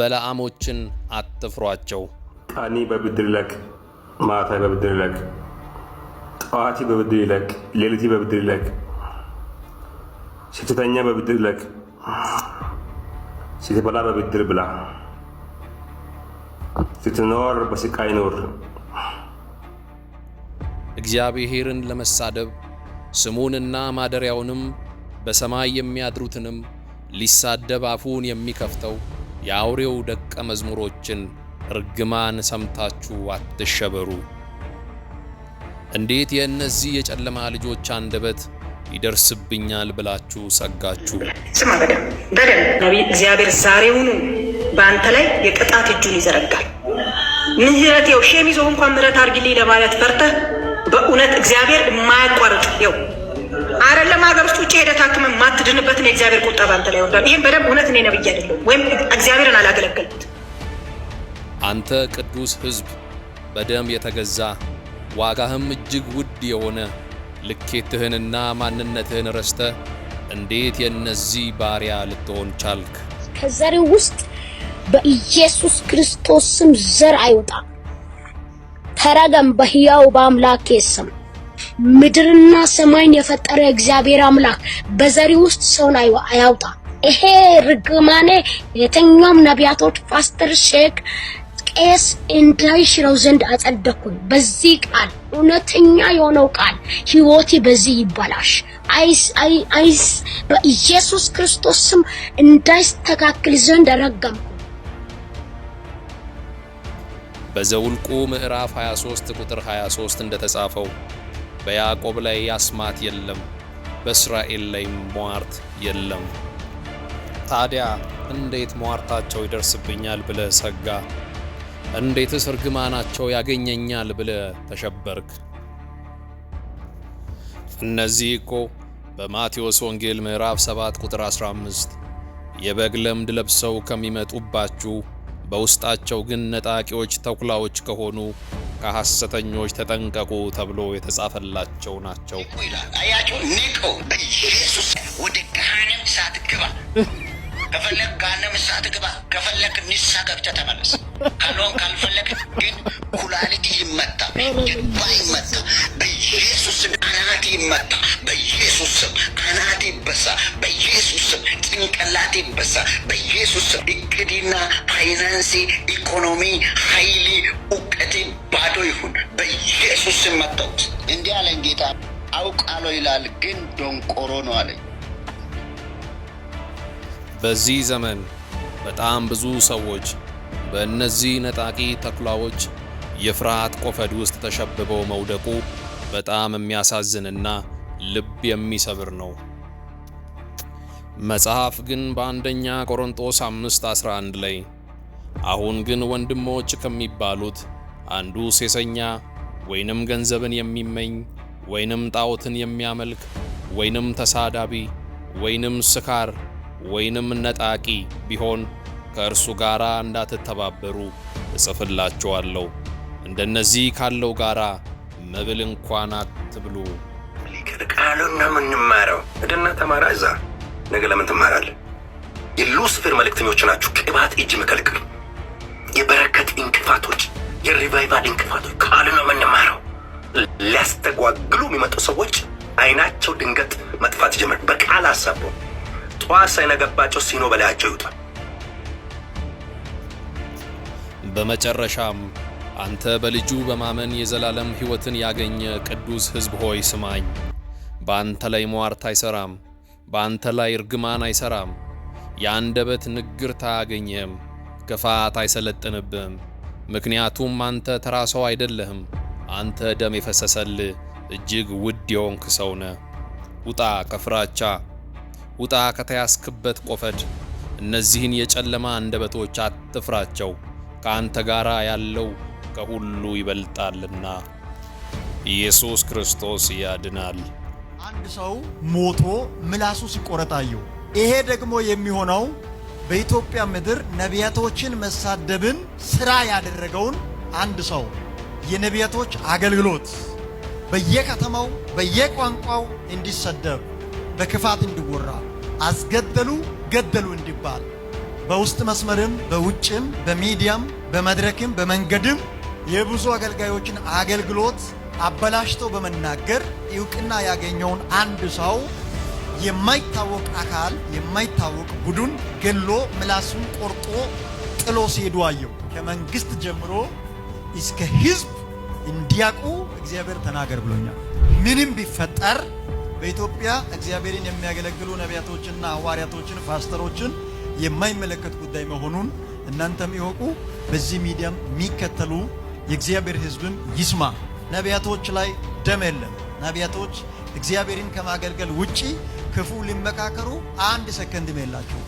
በለዓሞችን አትፍሯቸው። ቀኒ በብድር ይለቅ፣ ማታ በብድር ይለቅ፣ ጠዋቲ በብድር ይለቅ፣ ሌሊቲ በብድር ይለቅ፣ ስትተኛ በብድር ይለቅ፣ ስትበላ በብድር ብላ፣ ስትኖር በስቃይ ኖር። እግዚአብሔርን ለመሳደብ ስሙንና ማደሪያውንም በሰማይ የሚያድሩትንም ሊሳደብ አፉን የሚከፍተው የአውሬው ደቀ መዝሙሮችን ርግማን ሰምታችሁ አትሸበሩ። እንዴት የእነዚህ የጨለማ ልጆች አንደበት ይደርስብኛል ብላችሁ ሰጋችሁ? ስማ በደም ነቢይ እግዚአብሔር ዛሬውኑ በአንተ ላይ የቅጣት እጁን ይዘረጋል። ምህረት ይኸው ሼም ይዞ እንኳን ምህረት አድርጊልኝ ለማለት ፈርተህ በእውነት እግዚአብሔር የማያቋርጥ ይኸው አይደለም ሀገር ውስጥ ውጭ ሄደህ ታክመህ ማትድንበትን የእግዚአብሔር ቁጣ በአንተ ላይ ወርዷል። ይህም በደንብ እውነት እኔ ነብይ አይደለሁም ወይም እግዚአብሔርን አላገለገልኩት። አንተ ቅዱስ ሕዝብ በደም የተገዛ ዋጋህም እጅግ ውድ የሆነ ልኬትህንና ማንነትህን ረስተህ እንዴት የእነዚህ ባሪያ ልትሆን ቻልክ? ከዘሬው ውስጥ በኢየሱስ ክርስቶስ ስም ዘር አይወጣ። ተረገም በሕያው በአምላኬ ስም። ምድርና ሰማይን የፈጠረ እግዚአብሔር አምላክ በዘሪ ውስጥ ሰውን አያውጣ። ይሄ ርግማኔ የትኛውም ነቢያቶች ፓስተር ሼክ ቄስ እንዳይሽረው ዘንድ አጸደኩኝ። በዚህ ቃል እውነተኛ የሆነው ቃል ሕይወቴ በዚህ ይባላሽ። አይስ በኢየሱስ ክርስቶስ ስም እንዳይስተካከል ዘንድ ረገምኩ። በዘውልቁ ምዕራፍ 23 ቁጥር 23 እንደተጻፈው በያዕቆብ ላይ አስማት የለም፣ በእስራኤል ላይ ሟርት የለም። ታዲያ እንዴት ሟርታቸው ይደርስብኛል ብለህ ሰጋ? እንዴትስ ርግማናቸው ያገኘኛል ብለህ ተሸበርክ? እነዚህ እኮ በማቴዎስ ወንጌል ምዕራፍ 7 ቁጥር 15 የበግ ለምድ ለብሰው ከሚመጡባችሁ በውስጣቸው ግን ነጣቂዎች ተኩላዎች ከሆኑ ከሐሰተኞች ተጠንቀቁ ተብሎ የተጻፈላቸው ናቸው። አያችሁ ንቆ በኢየሱስ ወደ ገሃነም እሳት ግባ። ከፈለክ ገሃነም እሳት ግባ፣ ከፈለክ ንስሐ ገብተህ ተመለስ። ካልፈለክ ግን ኩላሊት ይመታ፣ ጀርባ ይመታ፣ በኢየሱስ ስም አናት ይመታ፣ በኢየሱስ ስም አናት ይበሳ፣ በኢየሱስ ስም ጭንቅላት ይበሳ፣ በኢየሱስ ስም እቅድና ፋይናንስ፣ ኢኮኖሚ፣ ኃይል፣ እውቀት ባዶ ይሁን በኢየሱስ ስም መጣሁት። እንዲህ አለኝ ጌታ። አውቃለሁ ይላል ግን ደንቆሮ ነው አለኝ። በዚህ ዘመን በጣም ብዙ ሰዎች በእነዚህ ነጣቂ ተኩላዎች የፍርሃት ቆፈድ ውስጥ ተሸብበው መውደቁ በጣም የሚያሳዝንና ልብ የሚሰብር ነው። መጽሐፍ ግን በአንደኛ ቆሮንቶስ 5:11 ላይ አሁን ግን ወንድሞች ከሚባሉት አንዱ ሴሰኛ ወይንም ገንዘብን የሚመኝ ወይንም ጣዖትን የሚያመልክ ወይንም ተሳዳቢ ወይንም ስካር ወይንም ነጣቂ ቢሆን ከእርሱ ጋራ እንዳትተባበሩ እጽፍላችኋለሁ። እንደነዚህ ካለው ጋራ መብል እንኳን አትብሉ። ቃሉን ነው የምንማረው። እድና ተማራ እዛ ነገ ለምን ትማራለህ? የሉሲፌር መልእክተኞች ናችሁ። ቅባት እጅ መከልክል፣ የበረከት እንቅፋቶች፣ የሪቫይቫል እንቅፋቶች። ቃሉን ነው የምንማረው። ሊያስተጓግሉ የሚመጡ ሰዎች አይናቸው ድንገት መጥፋት ጀመር። በቃል አሳቡ ጠዋት ሳይነገባቸው ሲኖ በላያቸው ይውጣል። በመጨረሻም አንተ በልጁ በማመን የዘላለም ሕይወትን ያገኘ ቅዱስ ሕዝብ ሆይ ስማኝ። በአንተ ላይ ሟርት አይሰራም፣ በአንተ ላይ እርግማን አይሰራም። የአንደበት ንግርት አያገኘህም፣ ክፋት አይሰለጥንብህም። ምክንያቱም አንተ ተራ ሰው አይደለህም። አንተ ደም የፈሰሰልህ እጅግ ውድ የሆንክ ሰው ነህ። ውጣ ከፍራቻ፣ ውጣ ከተያዝክበት ቆፈድ። እነዚህን የጨለማ አንደበቶች አትፍራቸው፣ ከአንተ ጋር ያለው ከሁሉ ይበልጣልና። ኢየሱስ ክርስቶስ ያድናል። አንድ ሰው ሞቶ ምላሱ ሲቆረጣየው፣ ይሄ ደግሞ የሚሆነው በኢትዮጵያ ምድር ነቢያቶችን መሳደብን ስራ ያደረገውን አንድ ሰው የነቢያቶች አገልግሎት በየከተማው በየቋንቋው እንዲሰደብ በክፋት እንዲወራ አስገደሉ ገደሉ እንዲባል በውስጥ መስመርም በውጭም በሚዲያም በመድረክም በመንገድም የብዙ አገልጋዮችን አገልግሎት አበላሽተው በመናገር እውቅና ያገኘውን አንድ ሰው የማይታወቅ አካል የማይታወቅ ቡድን ገሎ ምላሱን ቆርጦ ጥሎ ሲሄዱ አየው። ከመንግስት ጀምሮ እስከ ህዝብ እንዲያውቁ እግዚአብሔር ተናገር ብሎኛል። ምንም ቢፈጠር በኢትዮጵያ እግዚአብሔርን የሚያገለግሉ ነቢያቶችና ሐዋርያቶችን ፓስተሮችን የማይመለከት ጉዳይ መሆኑን እናንተም ይወቁ። በዚህ ሚዲያም የሚከተሉ የእግዚአብሔር ህዝብም ይስማ። ነቢያቶች ላይ ደም የለም። ነቢያቶች እግዚአብሔርን ከማገልገል ውጪ ክፉ ሊመካከሩ አንድ ሰከንድም የላቸው።